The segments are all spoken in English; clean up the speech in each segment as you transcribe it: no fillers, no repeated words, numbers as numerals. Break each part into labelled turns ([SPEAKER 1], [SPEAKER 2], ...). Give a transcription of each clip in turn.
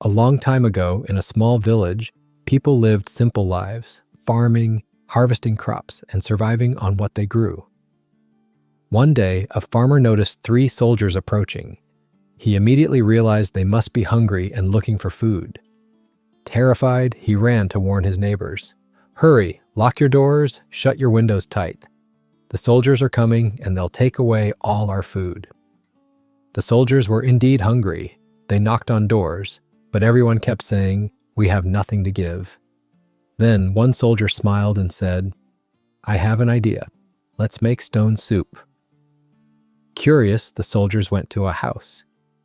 [SPEAKER 1] A long time ago, in a small village, people lived simple lives, farming, harvesting crops, and surviving on what they grew. One day, a farmer noticed 3 soldiers approaching. He immediately realized they must be hungry and looking for food. Terrified, he ran to warn his neighbors. "Hurry, lock your doors, shut your windows tight. The soldiers are coming and they'll take away all our food." The soldiers were indeed hungry. They knocked on doors, but everyone kept saying, "We have nothing to give." Then one soldier smiled and said, "I have an idea. Let's make stone soup." Curious, the soldiers went to a house.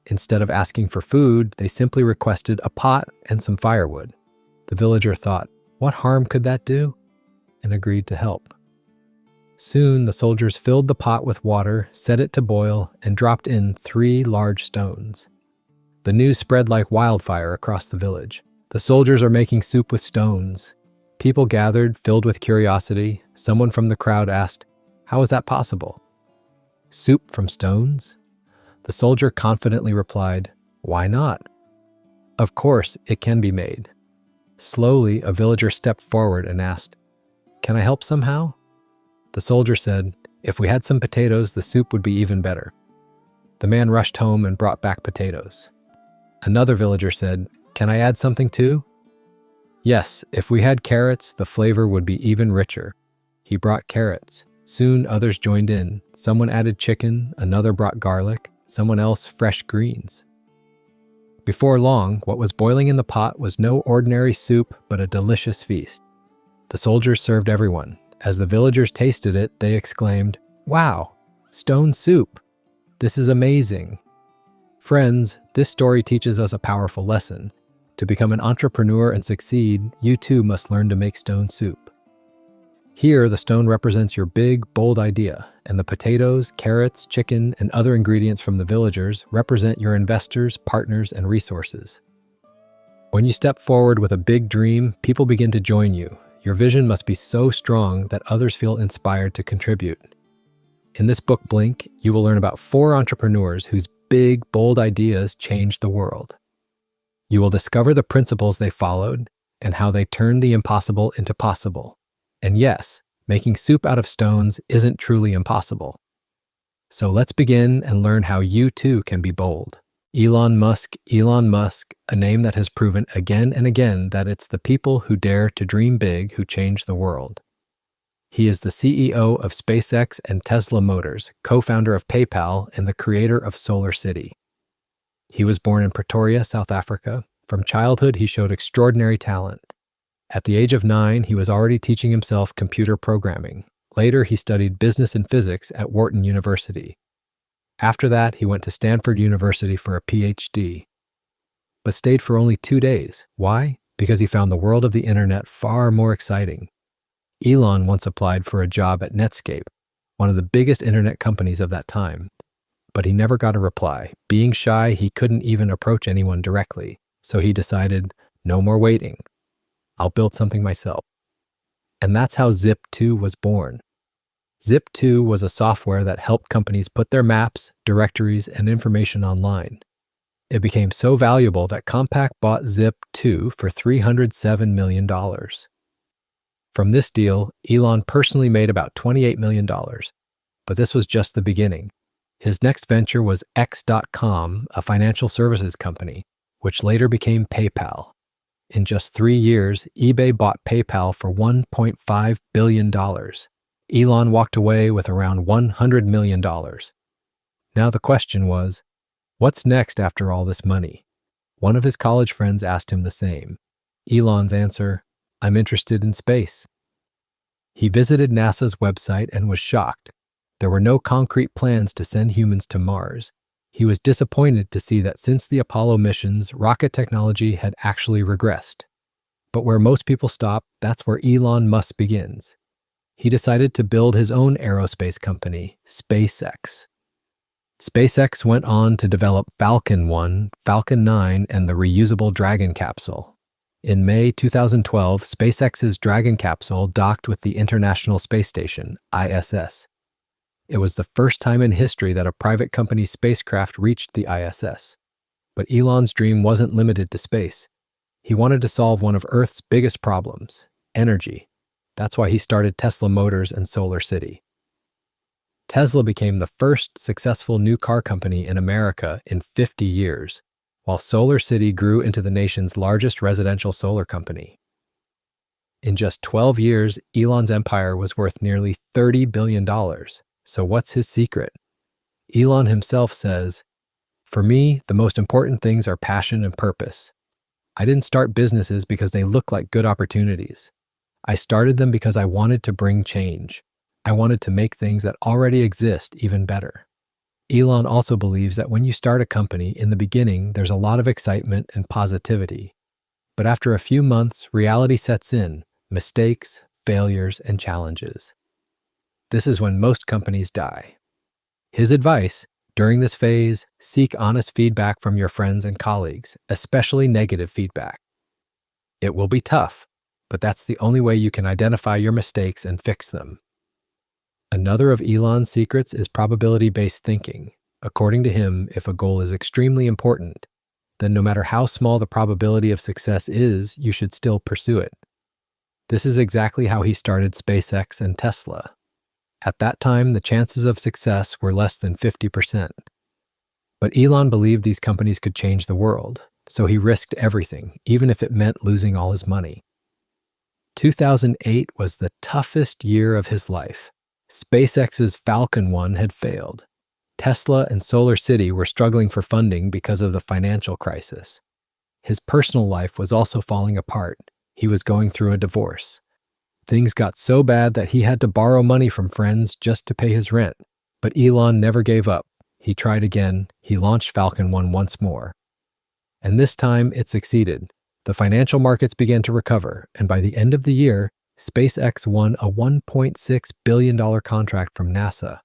[SPEAKER 1] Instead of asking for food, they simply requested a pot and some firewood. The villager thought, "What harm could that do?" and agreed to help. Soon, the soldiers filled the pot with water, set it to boil, and dropped in 3 large stones. The news spread like wildfire across the village. "The soldiers are making soup with stones." People gathered, filled with curiosity. Someone from the crowd asked, "How is that possible?" "Soup from stones?" The soldier confidently replied, "Why not? Of course, it can be made." Slowly, a villager stepped forward and asked, "Can I help somehow?" The soldier said, "If we had some potatoes, the soup would be even better." The man rushed home and brought back potatoes. Another villager said, "Can I add something too?" "Yes, if we had carrots, the flavor would be even richer." He brought carrots. Soon others joined in. Someone added chicken, another brought garlic, someone else fresh greens. Before long, what was boiling in the pot was no ordinary soup, but a delicious feast. The soldiers served everyone. As the villagers tasted it, they exclaimed, "Wow, stone soup! This is amazing!" Friends, this story teaches us a powerful lesson. To become an entrepreneur and succeed, you too must learn to make stone soup. Here, the stone represents your big, bold idea, and the potatoes, carrots, chicken, and other ingredients from the villagers represent your investors, partners, and resources. When you step forward with a big dream, people begin to join you. Your vision must be so strong that others feel inspired to contribute. In this book, Blink, you will learn about 4 entrepreneurs whose big, bold ideas changed the world. You will discover the principles they followed and how they turned the impossible into possible. And yes, making soup out of stones isn't truly impossible. So let's begin and learn how you too can be bold. Elon Musk, a name that has proven again and again that it's the people who dare to dream big who change the world. He is the CEO of SpaceX and Tesla Motors, co-founder of PayPal, and the creator of SolarCity. He was born in Pretoria, South Africa. From childhood, he showed extraordinary talent. At the age of 9, he was already teaching himself computer programming. Later, he studied business and physics at Wharton University. After that, he went to Stanford University for a PhD, but stayed for only 2 days. Why? Because he found the world of the internet far more exciting. Elon once applied for a job at Netscape, one of the biggest internet companies of that time, but he never got a reply. Being shy, he couldn't even approach anyone directly, so he decided, no more waiting. I'll build something myself. And that's how Zip2 was born. Zip2 was a software that helped companies put their maps, directories, and information online. It became so valuable that Compaq bought Zip2 for $307 million. From this deal, Elon personally made about $28 million, but this was just the beginning. His next venture was X.com, a financial services company, which later became PayPal. In just 3 years, eBay bought PayPal for $1.5 billion. Elon walked away with around $100 million. Now the question was, what's next after all this money? One of his college friends asked him the same. Elon's answer, I'm interested in space. He visited NASA's website and was shocked. There were no concrete plans to send humans to Mars. He was disappointed to see that since the Apollo missions, rocket technology had actually regressed. But where most people stop, that's where Elon Musk begins. He decided to build his own aerospace company, SpaceX. SpaceX went on to develop Falcon 1, Falcon 9, and the reusable Dragon capsule. In May 2012, SpaceX's Dragon capsule docked with the International Space Station, ISS. It was the first time in history that a private company's spacecraft reached the ISS. But Elon's dream wasn't limited to space. He wanted to solve one of Earth's biggest problems, energy. That's why he started Tesla Motors and Solar City. Tesla became the first successful new car company in America in 50 years, while Solar City grew into the nation's largest residential solar company. In just 12 years, Elon's empire was worth nearly $30 billion. So what's his secret? Elon himself says, "For me, the most important things are passion and purpose. I didn't start businesses because they looked like good opportunities. I started them because I wanted to bring change. I wanted to make things that already exist even better." Elon also believes that when you start a company, in the beginning, there's a lot of excitement and positivity. But after a few months, reality sets in, mistakes, failures, and challenges. This is when most companies die. His advice: during this phase, seek honest feedback from your friends and colleagues, especially negative feedback. It will be tough, but that's the only way you can identify your mistakes and fix them. Another of Elon's secrets is probability-based thinking. According to him, if a goal is extremely important, then no matter how small the probability of success is, you should still pursue it. This is exactly how he started SpaceX and Tesla. At that time, the chances of success were less than 50%. But Elon believed these companies could change the world, so he risked everything, even if it meant losing all his money. 2008 was the toughest year of his life. SpaceX's Falcon 1 had failed. Tesla and Solar City were struggling for funding because of the financial crisis. His personal life was also falling apart. He was going through a divorce. Things got so bad that he had to borrow money from friends just to pay his rent. But Elon never gave up. He tried again. He launched Falcon 1 once more. And this time, it succeeded. The financial markets began to recover, and by the end of the year, SpaceX won a $1.6 billion contract from NASA.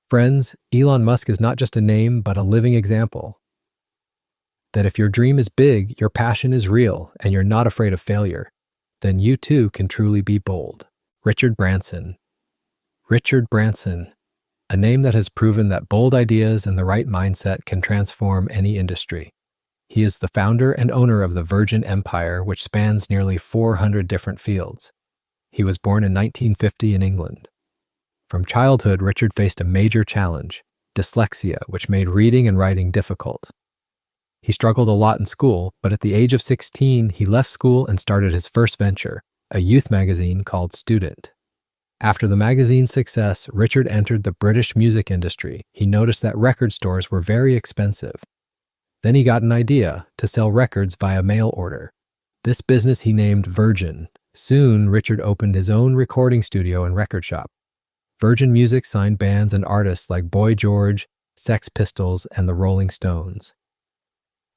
[SPEAKER 1] Friends, Elon Musk is not just a name, but a living example. That if your dream is big, your passion is real, and you're not afraid of failure, then you too can truly be bold. Richard Branson. Richard Branson, a name that has proven that bold ideas and the right mindset can transform any industry. He is the founder and owner of the Virgin Empire, which spans nearly 400 different fields. He was born in 1950 in England. From childhood, Richard faced a major challenge, dyslexia, which made reading and writing difficult. He struggled a lot in school, but at the age of 16, he left school and started his first venture, a youth magazine called Student. After the magazine's success, Richard entered the British music industry. He noticed that record stores were very expensive. Then he got an idea to sell records via mail order. This business he named Virgin. Soon, Richard opened his own recording studio and record shop. Virgin Music signed bands and artists like Boy George, Sex Pistols, and the Rolling Stones.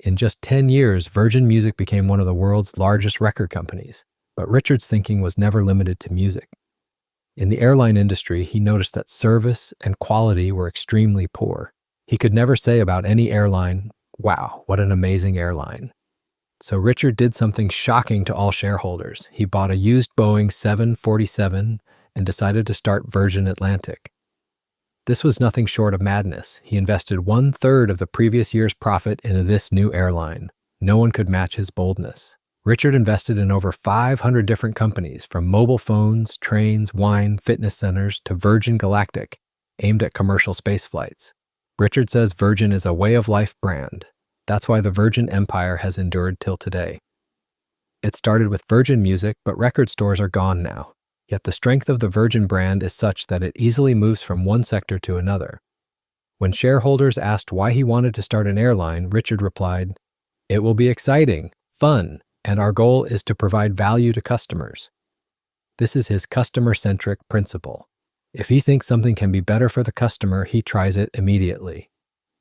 [SPEAKER 1] In just 10 years, Virgin Music became one of the world's largest record companies. But Richard's thinking was never limited to music. In the airline industry, he noticed that service and quality were extremely poor. He could never say about any airline, "Wow, what an amazing airline." So Richard did something shocking to all shareholders. He bought a used Boeing 747 and decided to start Virgin Atlantic. This was nothing short of madness. He invested 1/3 of the previous year's profit into this new airline. No one could match his boldness. Richard invested in over 500 different companies, from mobile phones, trains, wine, fitness centers, to Virgin Galactic, aimed at commercial space flights. Richard says Virgin is a way of life brand. That's why the Virgin Empire has endured till today. It started with Virgin Music, but record stores are gone now. Yet the strength of the Virgin brand is such that it easily moves from one sector to another. When shareholders asked why he wanted to start an airline, Richard replied, "It will be exciting, fun, and our goal is to provide value to customers." This is his customer-centric principle. If he thinks something can be better for the customer, he tries it immediately.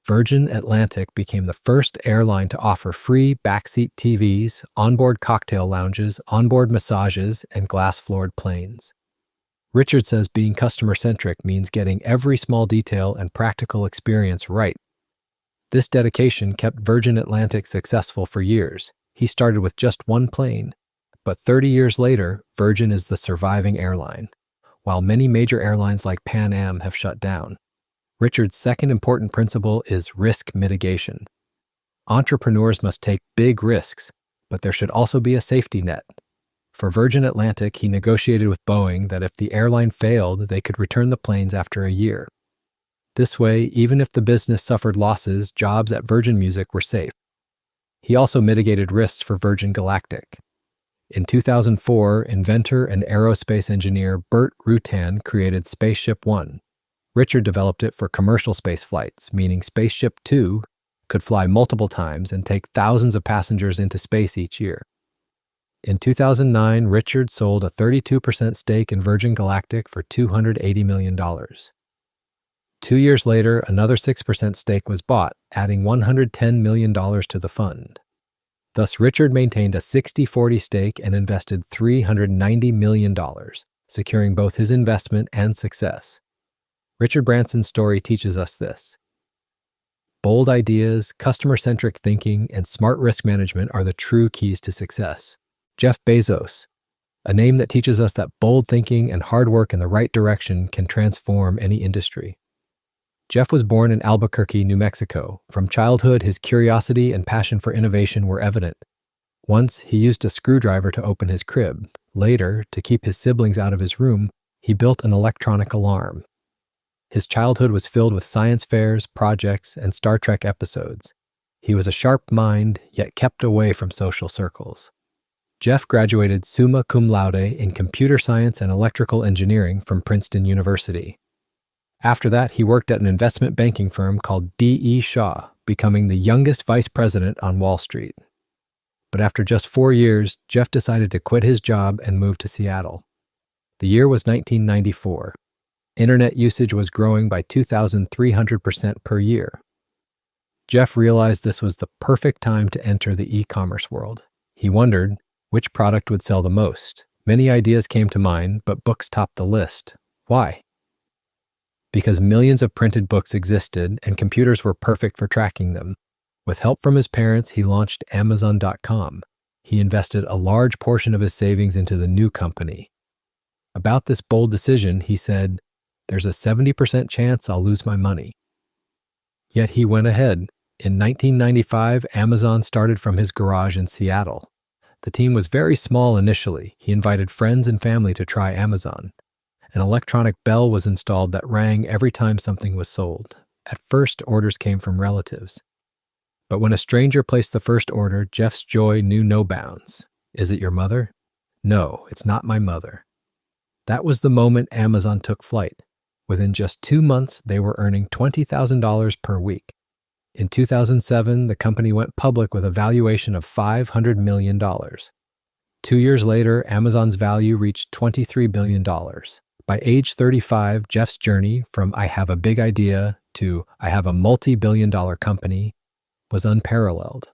[SPEAKER 1] Virgin Atlantic became the first airline to offer free backseat TVs, onboard cocktail lounges, onboard massages, and glass-floored planes. Richard says being customer-centric means getting every small detail and practical experience right. This dedication kept Virgin Atlantic successful for years. He started with just one plane, but 30 years later, Virgin is the surviving airline, while many major airlines like Pan Am have shut down. Richard's second important principle is risk mitigation. Entrepreneurs must take big risks, but there should also be a safety net. For Virgin Atlantic, he negotiated with Boeing that if the airline failed, they could return the planes after a year. This way, even if the business suffered losses, jobs at Virgin Music were safe. He also mitigated risks for Virgin Galactic. In 2004, inventor and aerospace engineer Burt Rutan created Spaceship One. Richard developed it for commercial space flights, meaning Spaceship Two could fly multiple times and take thousands of passengers into space each year. In 2009, Richard sold a 32% stake in Virgin Galactic for $280 million. 2 years later, another 6% stake was bought, adding $110 million to the fund. Thus, Richard maintained a 60-40 stake and invested $390 million, securing both his investment and success. Richard Branson's story teaches us this. Bold ideas, customer-centric thinking, and smart risk management are the true keys to success. Jeff Bezos, a name that teaches us that bold thinking and hard work in the right direction can transform any industry. Jeff was born in Albuquerque, New Mexico. From childhood, his curiosity and passion for innovation were evident. Once, he used a screwdriver to open his crib. Later, to keep his siblings out of his room, he built an electronic alarm. His childhood was filled with science fairs, projects, and Star Trek episodes. He was a sharp mind, yet kept away from social circles. Jeff graduated summa cum laude in computer science and electrical engineering from Princeton University. After that, he worked at an investment banking firm called D.E. Shaw, becoming the youngest vice president on Wall Street. But after just 4 years, Jeff decided to quit his job and move to Seattle. The year was 1994. Internet usage was growing by 2,300% per year. Jeff realized this was the perfect time to enter the e-commerce world. He wondered which product would sell the most. Many ideas came to mind, but books topped the list. Why? Because millions of printed books existed and computers were perfect for tracking them. With help from his parents, he launched Amazon.com. He invested a large portion of his savings into the new company. About this bold decision, he said, "There's a 70% chance I'll lose my money." Yet he went ahead. In 1995, Amazon started from his garage in Seattle. The team was very small initially. He invited friends and family to try Amazon. An electronic bell was installed that rang every time something was sold. At first, orders came from relatives. But when a stranger placed the first order, Jeff's joy knew no bounds. "Is it your mother?" "No, it's not my mother." That was the moment Amazon took flight. Within just 2 months, they were earning $20,000 per week. In 2007, the company went public with a valuation of $500 million. 2 years later, Amazon's value reached $23 billion. By age 35, Jeff's journey from "I have a big idea" to "I have a multi-billion-dollar company" was unparalleled.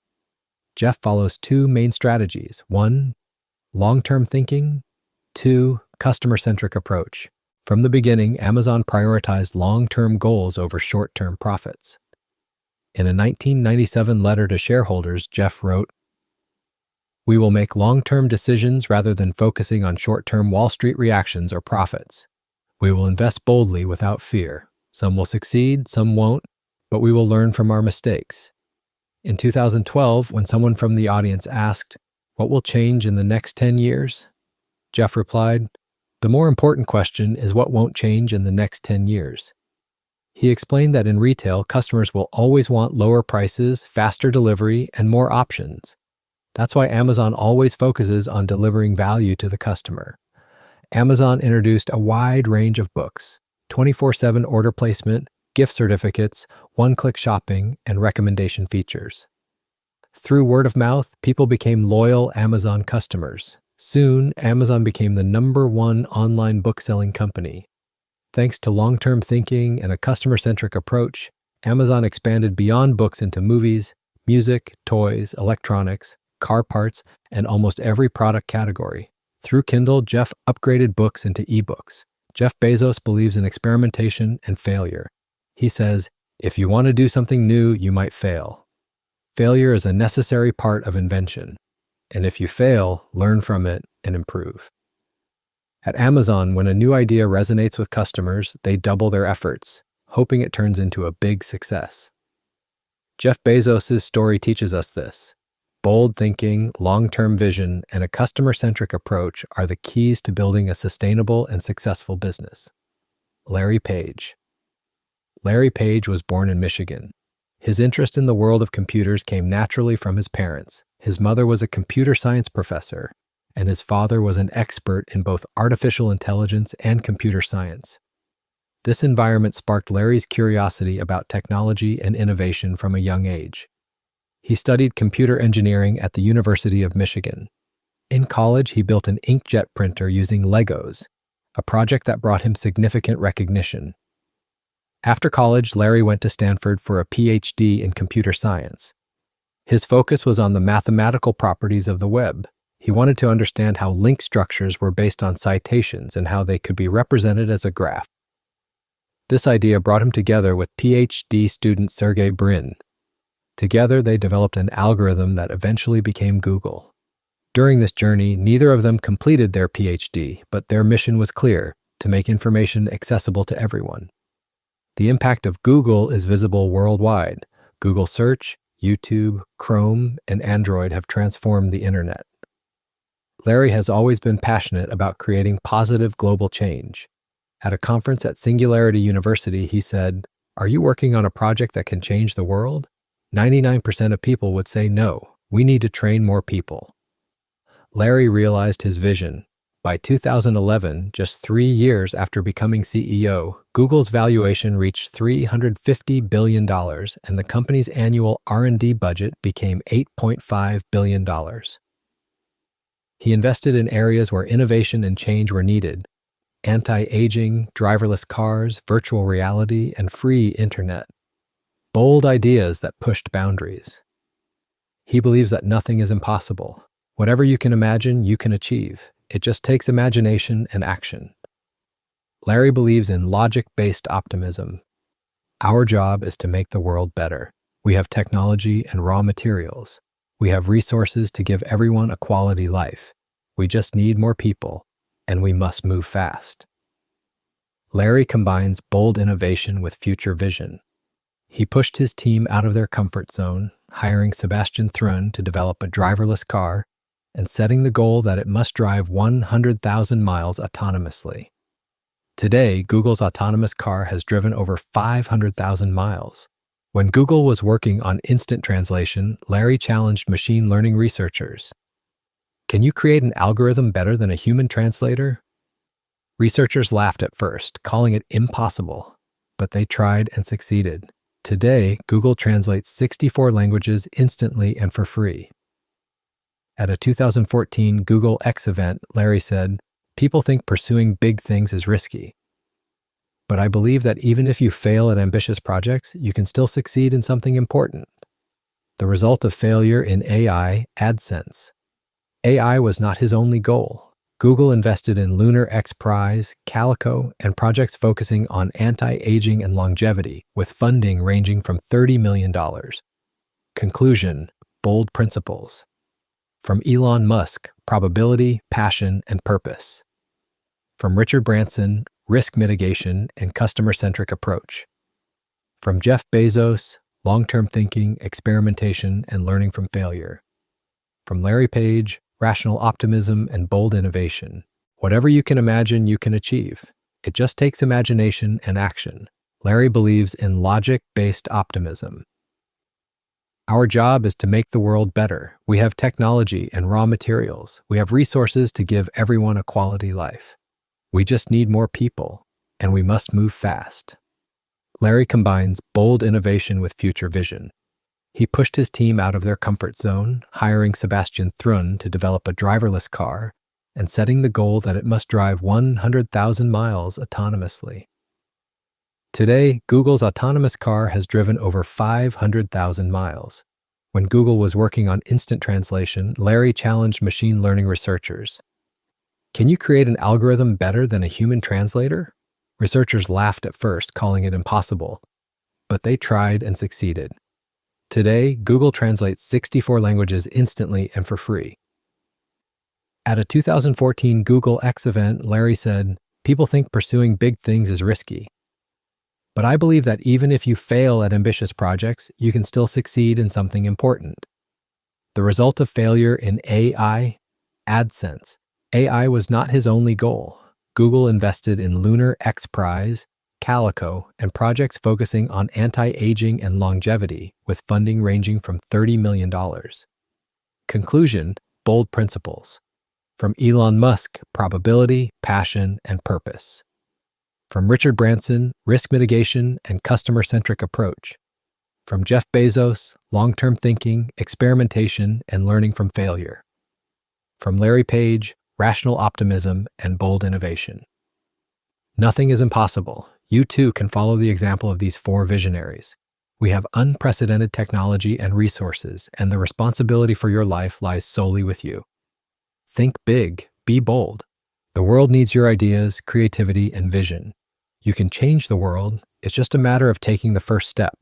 [SPEAKER 1] Jeff follows 2 main strategies. 1, long-term thinking. 2, customer-centric approach. From the beginning, Amazon prioritized long-term goals over short-term profits. In a 1997 letter to shareholders, Jeff wrote, "We will make long-term decisions rather than focusing on short-term Wall Street reactions or profits. We will invest boldly without fear. Some will succeed, some won't, but we will learn from our mistakes." In 2012, when someone from the audience asked, "What will change in the next 10 years?" Jeff replied, "The more important question is what won't change in the next 10 years. He explained that in retail, customers will always want lower prices, faster delivery, and more options. That's why Amazon always focuses on delivering value to the customer. Amazon introduced a wide range of books, 24/7 order placement, gift certificates, one-click shopping, and recommendation features. Through word of mouth, people became loyal Amazon customers. Soon, Amazon became the #1 online book-selling company. Thanks to long-term thinking and a customer-centric approach, Amazon expanded beyond books into movies, music, toys, electronics, car parts, and almost every product category. Through Kindle, Jeff upgraded books into ebooks. Jeff Bezos believes in experimentation and failure. He says, "If you want to do something new, you might fail. Failure is a necessary part of invention. And if you fail, learn from it and improve." At Amazon, when a new idea resonates with customers, they double their efforts, hoping it turns into a big success. Jeff Bezos' story teaches us this. Bold thinking, long-term vision, and a customer-centric approach are the keys to building a sustainable and successful business. Larry Page. Larry Page was born in Michigan. His interest in the world of computers came naturally from his parents. His mother was a computer science professor, and his father was an expert in both artificial intelligence and computer science. This environment sparked Larry's curiosity about technology and innovation from a young age. He studied computer engineering at the University of Michigan. In college, he built an inkjet printer using Legos, a project that brought him significant recognition. After college, Larry went to Stanford for a PhD in computer science. His focus was on the mathematical properties of the web. He wanted to understand how link structures were based on citations and how they could be represented as a graph. This idea brought him together with PhD student Sergey Brin. Together, they developed an algorithm that eventually became Google. During this journey, neither of them completed their PhD, but their mission was clear: to make information accessible to everyone. The impact of Google is visible worldwide. Google Search, YouTube, Chrome, and Android have transformed the internet. Larry has always been passionate about creating positive global change. At a conference at Singularity University, he said, "Are you working on a project that can change the world?" 99% of people would say no. We need to train more people. Larry realized his vision. By 2011, just 3 years after becoming CEO, Google's valuation reached $350 billion, and the company's annual R&D budget became $8.5 billion. He invested in areas where innovation and change were needed: anti-aging, driverless cars, virtual reality, and free internet. Bold ideas that pushed boundaries. He believes that nothing is impossible. Whatever you can imagine, you can achieve. It just takes imagination and action. Larry believes in logic-based optimism. Our job is to make the world better. We have technology and raw materials. We have resources to give everyone a quality life. We just need more people, and we must move fast. Larry combines bold innovation with future vision. He pushed his team out of their comfort zone, hiring Sebastian Thrun to develop a driverless car and setting the goal that it must drive 100,000 miles autonomously. Today, Google's autonomous car has driven over 500,000 miles. When Google was working on instant translation, Larry challenged machine learning researchers. Can you create an algorithm better than a human translator? Researchers laughed at first, calling it impossible, but they tried and succeeded. Today, Google translates 64 languages instantly and for free. At a 2014 Google X event, Larry said, "People think pursuing big things is risky. But I believe that even if you fail at ambitious projects, you can still succeed in something important." The result of failure in AI, AdSense. AI was not his only goal. Google invested in Lunar X Prize, Calico, and projects focusing on anti-aging and longevity, with funding ranging from $30 million. Conclusion: bold principles. From Elon Musk, probability, passion, and purpose. From Richard Branson, risk mitigation and customer-centric approach. From Jeff Bezos, long-term thinking, experimentation, and learning from failure. From Larry Page, rational optimism and bold innovation. Whatever you can imagine, you can achieve. It just takes imagination and action. Larry believes in logic-based optimism. Our job is to make the world better. We have technology and raw materials. We have resources to give everyone a quality life. We just need more people, and we must move fast. Larry combines bold innovation with future vision. He pushed his team out of their comfort zone, hiring Sebastian Thrun to develop a driverless car and setting the goal that it must drive 100,000 miles autonomously. Today, Google's autonomous car has driven over 500,000 miles. When Google was working on instant translation, Larry challenged machine learning researchers. Can you create an algorithm better than a human translator? Researchers laughed at first, calling it impossible, but they tried and succeeded. Today, Google translates 64 languages instantly and for free. At a 2014 Google X event, Larry said, "People think pursuing big things is risky. But I believe that even if you fail at ambitious projects, you can still succeed in something important. The result of failure in AI? AdSense. AI was not his only goal. Google invested in Lunar X Prize, Calico, and projects focusing on anti-aging and longevity, with funding ranging from $30 million. Conclusion: bold principles. From Elon Musk, probability, passion, and purpose. From Richard Branson, risk mitigation and customer-centric approach. From Jeff Bezos, long-term thinking, experimentation, and learning from failure. From Larry Page, rational optimism and bold innovation. Nothing is impossible. You too can follow the example of these four visionaries. We have unprecedented technology and resources, and the responsibility for your life lies solely with you. Think big, be bold. The world needs your ideas, creativity, and vision. You can change the world. It's just a matter of taking the first step.